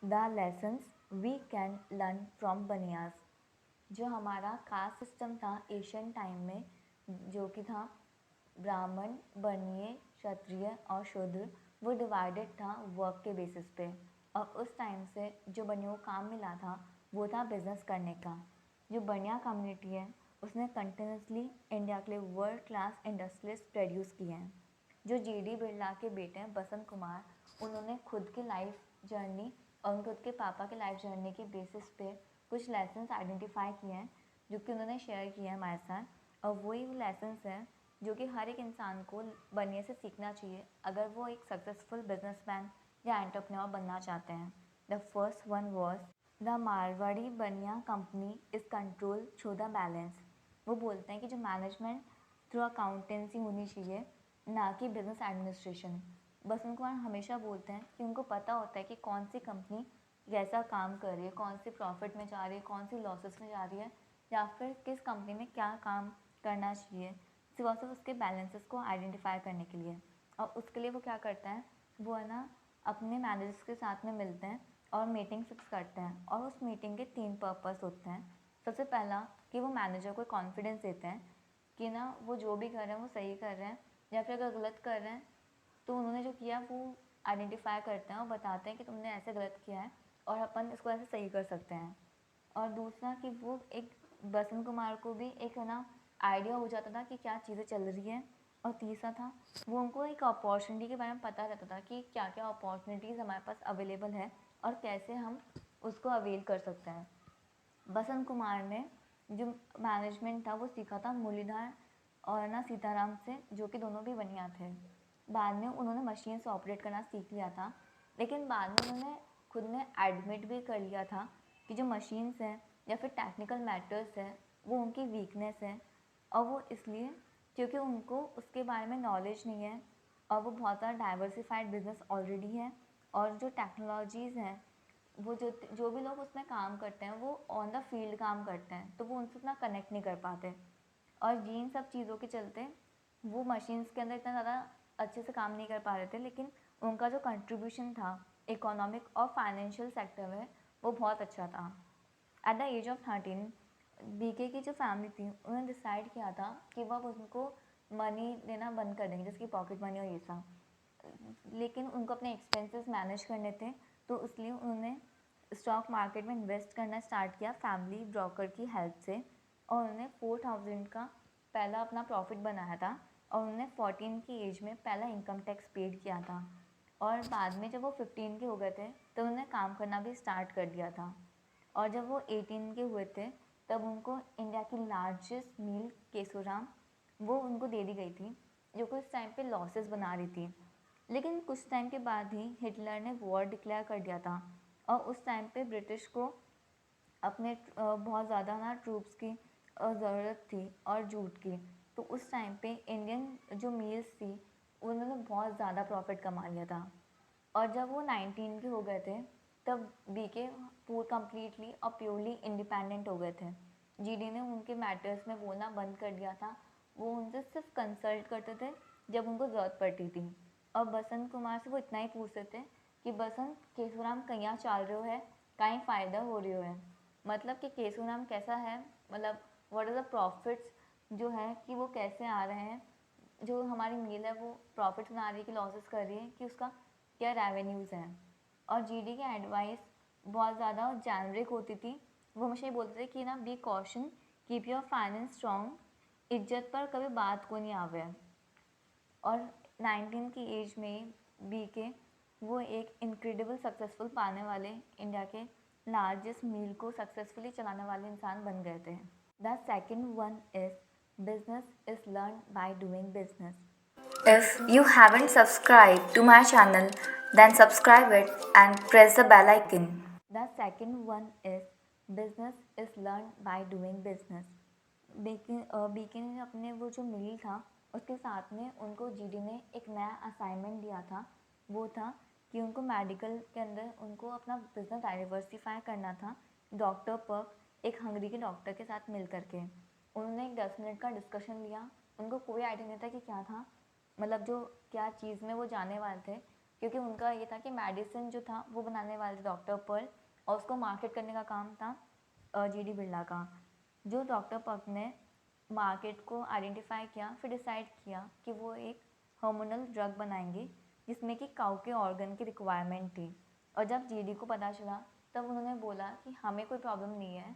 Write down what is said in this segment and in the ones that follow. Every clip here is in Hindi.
The lessons we can learn from Baniyas. जो हमारा कास्ट सिस्टम था एशियन टाइम में, जो कि था ब्राह्मण, बनिए, क्षत्रिय और शूद्र, वो डिवाइडेड था वर्क के बेसिस पे। और उस टाइम से जो बनियों को काम मिला था वो था बिजनेस करने का। जो बनिया कम्युनिटी है उसने कंटिन्यूसली इंडिया के लिए वर्ल्ड क्लास इंडस्ट्रियलिस्ट प्रोड्यूस किए हैं। जो जीडी बिरला के बेटे हैं बसंत कुमार, उन्होंने खुद की लाइफ जर्नी और खुद के पापा के लाइफ जर्नी के बेसिस पे कुछ लेसन्स आइडेंटिफाई किए हैं जो कि उन्होंने शेयर किए हैं हमारे साथ। और वही लेसन्स हैं जो कि हर एक इंसान को बनिए से सीखना चाहिए अगर वो एक सक्सेसफुल बिजनेसमैन या एंटरप्रेन्योर बनना चाहते हैं। The first one was the Marwari Bania company is control through the balance. वो बोलते हैं कि जो मैनेजमेंट थ्रू अकाउंटेंसी होनी चाहिए, ना कि बिजनेस एडमिनिस्ट्रेशन। बसंत कुमार हमेशा बोलते हैं कि उनको पता होता है कि कौन सी कंपनी कैसा काम कर रही है, कौन सी प्रॉफिट में जा रही है, कौन सी लॉसेस में जा रही है, या फिर किस कंपनी में क्या काम करना चाहिए, सिर्फ और सिर्फ उसके बैलेंसेस को आइडेंटिफाई करने के लिए। और उसके लिए वो क्या करता है, वो है ना अपने मैनेजर्स के साथ में मिलते हैं और मीटिंग फिक्स करते हैं। और उस मीटिंग के 3 पर्पस होते हैं। सबसे पहला कि वो मैनेजर को कॉन्फिडेंस देते हैं कि ना वो जो भी कर रहे हैं वो सही कर रहे हैं, या फिर अगर गलत कर रहे हैं तो उन्होंने जो किया वो आइडेंटिफाई करते हैं और बताते हैं कि तुमने ऐसे गलत किया है और अपन इसको ऐसे सही कर सकते हैं। और दूसरा कि वो एक बसंत कुमार को भी एक है ना आइडिया हो जाता था कि क्या चीज़ें चल रही हैं। और तीसरा था वो उनको एक अपॉर्चुनिटी के बारे में पता रहता था कि क्या क्या अपॉर्चुनिटीज़ हमारे पास अवेलेबल है और कैसे हम उसको अवेल कर सकते हैं। बसंत कुमार ने जो मैनेजमेंट था वो सीखा था मुरलीधर और ना सीताराम से, जो कि दोनों भी बनिया थे। बाद में उन्होंने मशीन से ऑपरेट करना सीख लिया था, लेकिन बाद में उन्होंने खुद ने एडमिट भी कर लिया था कि जो मशीन्स हैं या फिर टेक्निकल मैटर्स हैं वो उनकी वीकनेस है। और वो इसलिए क्योंकि उनको उसके बारे में नॉलेज नहीं है और वो बहुत ज़्यादा डाइवर्सिफाइड बिजनेस ऑलरेडी है। और जो टेक्नोलॉजीज़ हैं वो जो भी लोग उसमें काम करते हैं वो ऑन द फील्ड काम करते हैं, तो वो उनसे उतना कनेक्ट नहीं कर पाते। और जिन सब चीज़ों के चलते वो मशीन्स के अंदर इतना ज़्यादा अच्छे से काम नहीं कर पा रहे थे, लेकिन उनका जो कंट्रीब्यूशन था इकोनॉमिक और फाइनेंशियल सेक्टर में वो बहुत अच्छा था। At the age of 13 BK की जो फैमिली थी उन्होंने डिसाइड किया था कि वह उनको मनी देना बंद कर देंगे, जैसे कि पॉकेट मनी और ये सब। लेकिन उनको अपने एक्सपेंसेस मैनेज करने थे, तो इसलिए उन्होंने स्टॉक मार्केट में इन्वेस्ट करना स्टार्ट किया फैमिली ब्रोकर की हेल्प से। और उन्होंने 4000 का पहला अपना प्रॉफिट बनाया था और उन्होंने 14 की एज में पहला इनकम टैक्स पेड किया था। और बाद में जब वो 15 के हो गए थे तो उन्होंने काम करना भी स्टार्ट कर दिया था। और जब वो 18 के हुए थे तब उनको इंडिया की लार्जेस्ट मिल केसोराम वो उनको दे दी गई थी, जो कि उस टाइम पे लॉसेस बना रही थी। लेकिन कुछ टाइम के बाद ही हिटलर ने वॉर डिक्लेयर कर दिया था और उस टाइम पे ब्रिटिश को अपने बहुत ज़्यादा ना ट्रूप्स की ज़रूरत थी और जूट की। तो उस टाइम पे इंडियन जो मील्स थी उन्होंने बहुत ज़्यादा प्रॉफिट कमा लिया था। और जब वो 19 के हो गए थे तब बीके पूर कम्प्लीटली और प्योरली इंडिपेंडेंट हो गए थे। जीडी ने उनके मैटर्स में बोलना बंद कर दिया था, वो उनसे सिर्फ कंसल्ट करते थे जब उनको ज़रूरत पड़ती थी। और बसंत कुमार से वो इतना ही पूछते थे कि बसंत केशुराम कहीं चल रहे हो है, कहीं फ़ायदा हो रही है, मतलब कि केशुराम कैसा है, मतलब व्हाट आर द प्रॉफिट्स जो है कि वो कैसे आ रहे हैं, जो हमारी मील है वो प्रॉफिट्स बना रही है कि लॉसेस कर रही है, कि उसका क्या रेवेन्यूज़ हैं। और जीडी की एडवाइस बहुत ज़्यादा जेनरिक होती थी। वो हमेशा ये बोलते थे कि ना be caution, keep your finance strong, इज्जत पर कभी बात को नहीं आवे। और 19 की एज में बीके वो एक इनक्रेडिबल सक्सेसफुल पाने वाले इंडिया के लार्जेस्ट मील को सक्सेसफुली चलाने वाले इंसान बन गए थे। The second one is business is learn by doing business. If you haven't subscribed to my channel, then subscribe it and press the bell icon. The second one is business is learned by doing business. BK ने अपने वो जो मिल था उसके साथ में उनको जीडी ने एक नया असाइनमेंट दिया था। वो था कि उनको मेडिकल के अंदर उनको अपना बिजनेस डाइवर्सिफाई करना था। डॉक्टर पर्क एक हंगरी के डॉक्टर के साथ मिल करके उन्होंने एक 10 मिनट का डिस्कशन लिया। उनको कोई आइडिया नहीं था कि क्या था, मतलब जो क्या चीज़ में वो जाने वाले थे, क्योंकि उनका ये था कि मेडिसिन जो था वो बनाने वाले थे डॉक्टर पर्ल, और उसको मार्केट करने का काम था जीडी बिरला का। जो डॉक्टर पर्ल ने मार्केट को आइडेंटिफाई किया, फिर डिसाइड किया कि वो एक हार्मोनल ड्रग बनाएंगे जिसमें कि काऊ के ऑर्गन की रिक्वायरमेंट थी। और जब जीडी को पता चला तब उन्होंने बोला कि हमें कोई प्रॉब्लम नहीं है,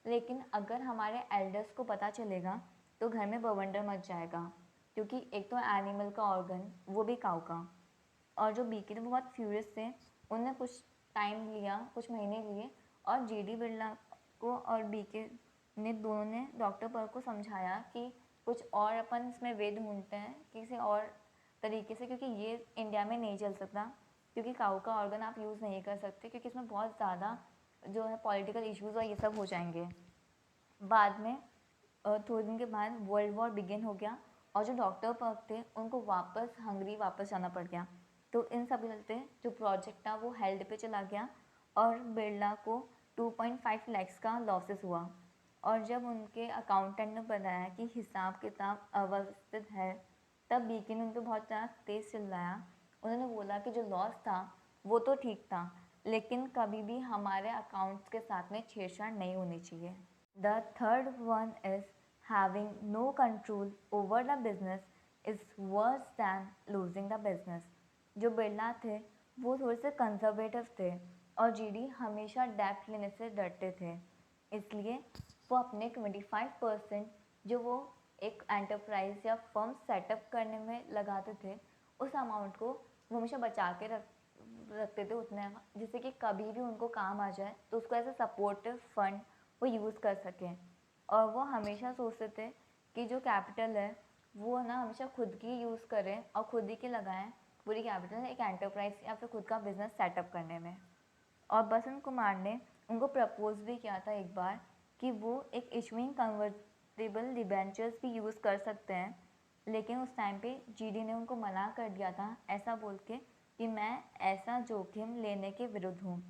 लेकिन अगर हमारे एल्डर्स को पता चलेगा तो घर में बवंडर मच जाएगा, क्योंकि एक तो एनिमल का ऑर्गन, वो भी काऊ का। और जो बीके थे वो बहुत फ्यूरियस थे, उन्होंने कुछ टाइम लिया, कुछ महीने लिए, और जीडी बिरला को और बीके ने दोनों ने डॉक्टर पर को समझाया कि कुछ और अपन इसमें वे ढूंढते हैं किसी और तरीके से, क्योंकि ये इंडिया में नहीं चल सकता, क्योंकि काऊ का ऑर्गन आप यूज़ नहीं कर सकते, क्योंकि इसमें बहुत ज़्यादा जो है पॉलिटिकल इश्यूज़ और ये सब हो जाएंगे। बाद में थोड़े दिन के बाद वर्ल्ड वॉर बिगिन हो गया, और जो डॉक्टर पर्क थे उनको वापस हंगरी वापस जाना पड़ गया। तो इन सब के चलते जो प्रोजेक्ट था वो हेल्ड पे चला गया, और बिरला को 2.5 लाख का लॉसेस हुआ। और जब उनके अकाउंटेंट ने बताया कि हिसाब किताब अव्यवस्थित है, तब बीके ने उन पर बहुत ज़्यादा तेज़ चिल्लाया। उन्होंने बोला कि जो लॉस था वो तो ठीक था, लेकिन कभी भी हमारे अकाउंट्स के साथ में छेड़छाड़ नहीं होनी चाहिए। The third one is having no control over the business is worse than losing the business. जो बिरला थे वो थोड़े से कंजर्वेटिव थे, और जीडी हमेशा डेप्ट लेने से डरते थे, इसलिए वो अपने 25% जो वो एक एंटरप्राइज या फर्म सेटअप करने में लगाते थे, उस अमाउंट को वो हमेशा बचा के रखते थे उतने, जिससे कि कभी भी उनको काम आ जाए तो उसको एज ए सपोर्टिव फंड वो यूज़ कर सकें। और वो हमेशा सोचते थे कि जो कैपिटल है वो ना हमेशा खुद की यूज़ करें और खुद ही के लगाएं पूरी कैपिटल एक एंटरप्राइज या फिर खुद का बिजनेस सेटअप करने में। और बसंत कुमार ने उनको प्रपोज भी किया था एक बार कि वो एक इशूइंग कन्वर्टेबल डिबेंचर्स भी यूज़ कर सकते हैं, लेकिन उस टाइम पे जीडी ने उनको मना कर दिया था, ऐसा बोल के कि मैं ऐसा जोखिम लेने के विरुद्ध हूँ।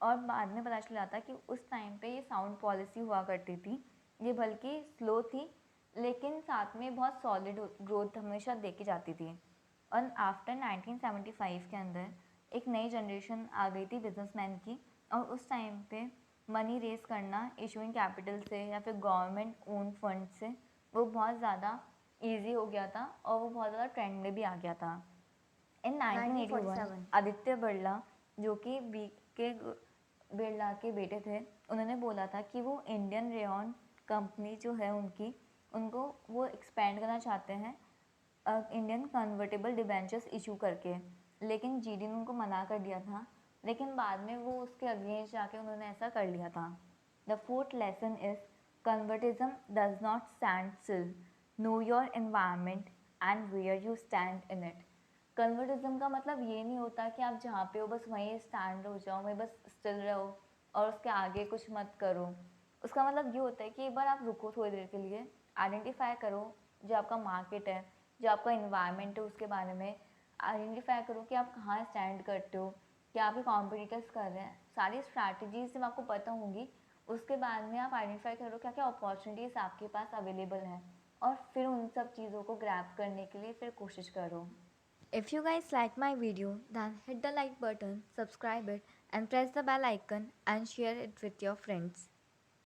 और बाद में पता चला था कि उस टाइम पे ये साउंड पॉलिसी हुआ करती थी, ये बल्कि स्लो थी लेकिन साथ में बहुत सॉलिड ग्रोथ हमेशा देखी जाती थी। और आफ्टर 1975 के अंदर एक नई जनरेशन आ गई थी बिजनेसमैन की, और उस टाइम पे मनी रेज करना इशूइंग कैपिटल से या फिर गवर्नमेंट ओन फंड से वो बहुत ज़्यादा ईजी हो गया था, और वो बहुत ज़्यादा ट्रेंड में भी आ गया था। इन 1981 आदित्य बिरला, जो कि बी के बिरला के बेटे थे, उन्होंने बोला था कि वो इंडियन रेयन कंपनी जो है उनको वो एक्सपेंड करना चाहते हैं इंडियन कन्वर्टेबल डिबेंचर्स इशू करके, लेकिन जीडी ने उनको मना कर दिया था, लेकिन बाद में वो उसके अगेंस्ट जाके उन्होंने ऐसा कर लिया था। The fourth lesson is conservatism does not stand still, know your environment and where you stand in it. Conservatism का मतलब ये नहीं होता कि आप जहाँ पे हो बस वहीं स्टैंड हो जाओ, वहीं बस स्टिल रहो और उसके आगे कुछ मत करो। उसका मतलब ये होता है कि एक बार आप रुको थोड़ी देर के लिए, आइडेंटिफाई करो जो आपका मार्केट है, जो आपका इन्वायरमेंट है, उसके बारे में आइडेंटिफाई करो कि आप कहाँ स्टैंड करते हो, क्या आपके कॉम्पिटिटर्स कर रहे हैं। सारी स्ट्रैटेजीज जब आपको पता होंगी, उसके बाद में आप आइडेंटिफाई करो क्या क्या अपॉर्चुनिटीज़ आपके पास अवेलेबल हैं, और फिर उन सब चीज़ों को ग्रैब करने के लिए फिर कोशिश करो। If you guys like my video, then hit the like button, subscribe it, and press the bell icon and share it with your friends.